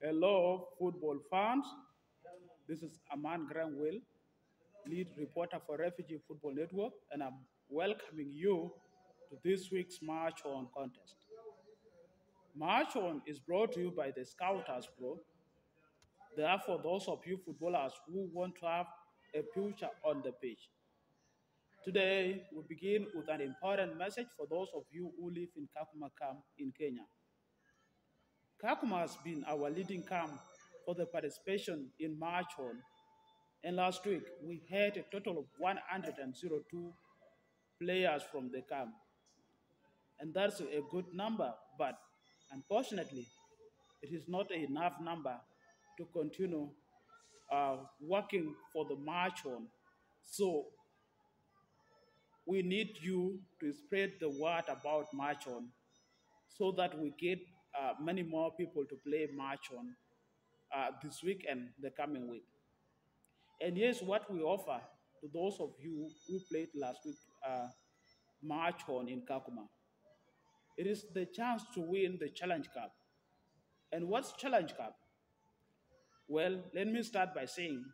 Hello, football fans. This is Aman Granwell, lead reporter for Refugee Football Network, and I'm welcoming you to this week's March On contest. March On is brought to you by the Scouters Pro. Therefore, those of you footballers who want to have a future on the pitch. Today, we begin with an important message for those of you who live in Kakuma camp in Kenya. Kakuma has been our leading camp for the participation in March On. And last week, we had a total of 102 players from the camp. And that's a good number, but unfortunately, it is not enough number to continue working for the March On. So we need you to spread the word about March On so that we get many more people to play March On this week and the coming week. And here's what we offer to those of you who played last week March On in Kakuma. It is the chance to win the Challenge Cup. And what's Challenge Cup? Well, let me start by saying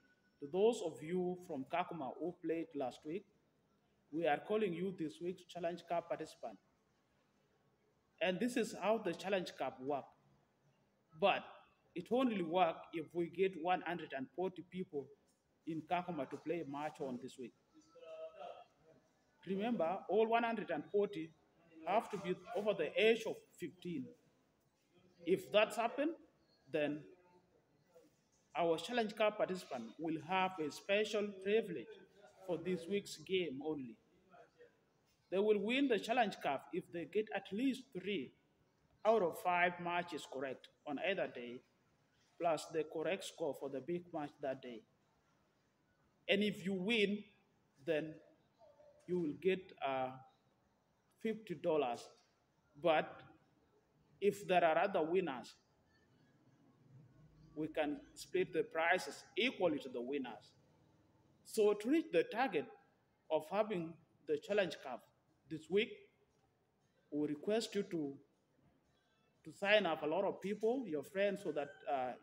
to those of you from Kakuma who played last week, we are calling you this week's Challenge Cup participant. And this is how the Challenge Cup works. But it only works if we get 140 people in Kakuma to play March On this week. Remember, all 140 have to be over the age of 15. If that's happened, then our Challenge Cup participant will have a special privilege for this week's game only. They will win the Challenge Cup if they get at least 3 out of 5 matches correct on either day, plus the correct score for the big match that day. And if you win, then you will get $50. But if there are other winners, we can split the prizes equally to the winners. So to reach the target of having the Challenge Cup this week, we request you to sign up a lot of people, your friends, so that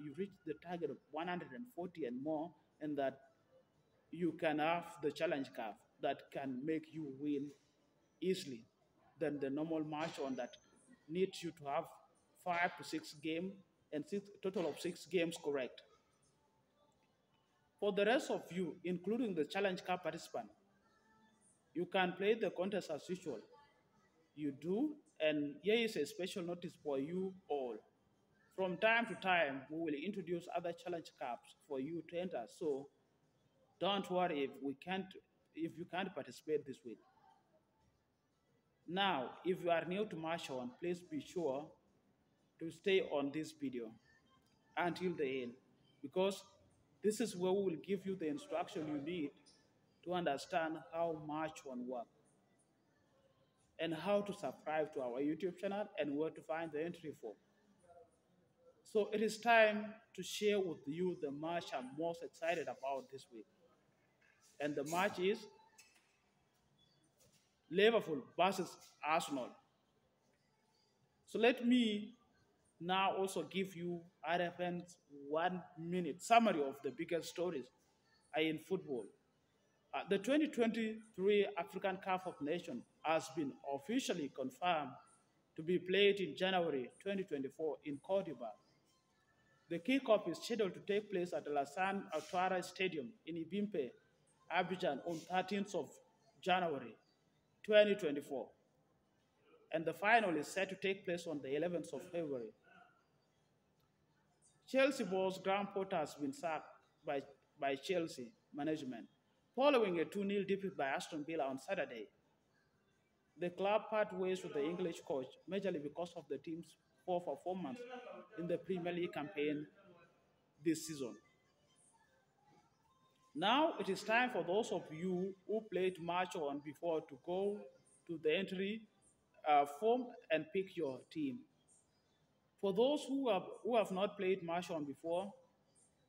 you reach the target of 140 and more, and that you can have the Challenge Cup that can make you win easily than the normal March On that needs you to have 5 to 6 games and total of 6 games correct. For the rest of you, including the Challenge Cup participant, you can play the contest as usual. You do, and here is a special notice for you all. From time to time, we will introduce other Challenge Cups for you to enter. So don't worry if you can't participate this week. Now, if you are new to March On, please be sure to stay on this video until the end, because this is where we will give you the instruction you need to understand how March On works and how to subscribe to our YouTube channel and where to find the entry form. So it is time to share with you the match I'm most excited about this week. And the match is Liverpool versus Arsenal. So let me now also give you RFN's 1 minute summary of the biggest stories in football. The 2023 African Cup of Nations has been officially confirmed to be played in January 2024 in Cote d'Ivoire. The kickoff is scheduled to take place at Alassane Ouattara Stadium in Ibimpe, Abidjan on 13th of January 2024. And the final is set to take place on the 11th of February. Chelsea boss Graham Potter has been sacked by Chelsea management following a 2-0 defeat by Aston Villa on Saturday. The club part ways with the English coach, majorly because of the team's poor performance in the Premier League campaign this season. Now it is time for those of you who played March On before to go to the entry form and pick your team. For those who have not played March On before,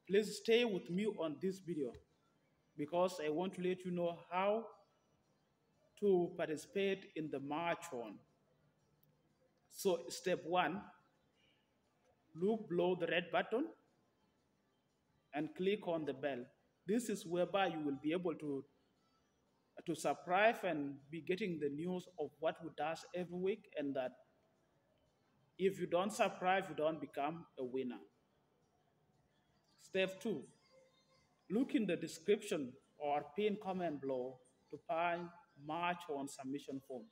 please stay with me on this video because I want to let you know how to participate in the March On. So step 1, look below the red button and click on the bell. This is whereby you will be able to subscribe and be getting the news of what we does every week, and that if you don't subscribe, you don't become a winner. Step two, look in the description or pin comment below to find March on submission form.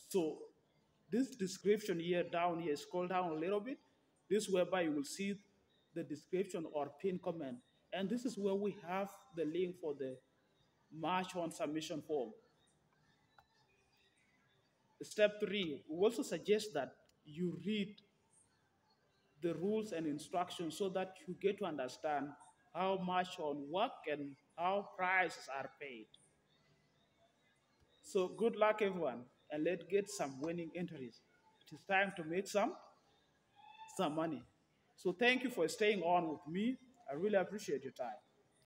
So this description here down here, scroll down a little bit. This whereby you will see the description or pin comment. And this is where we have the link for the March on submission form. Step three, we also suggest that you read the rules and instructions so that you get to understand how much on work and how prices are paid. So good luck everyone, and let's get some winning entries. It is time to make some money. So thank you for staying on with me. I really appreciate your time.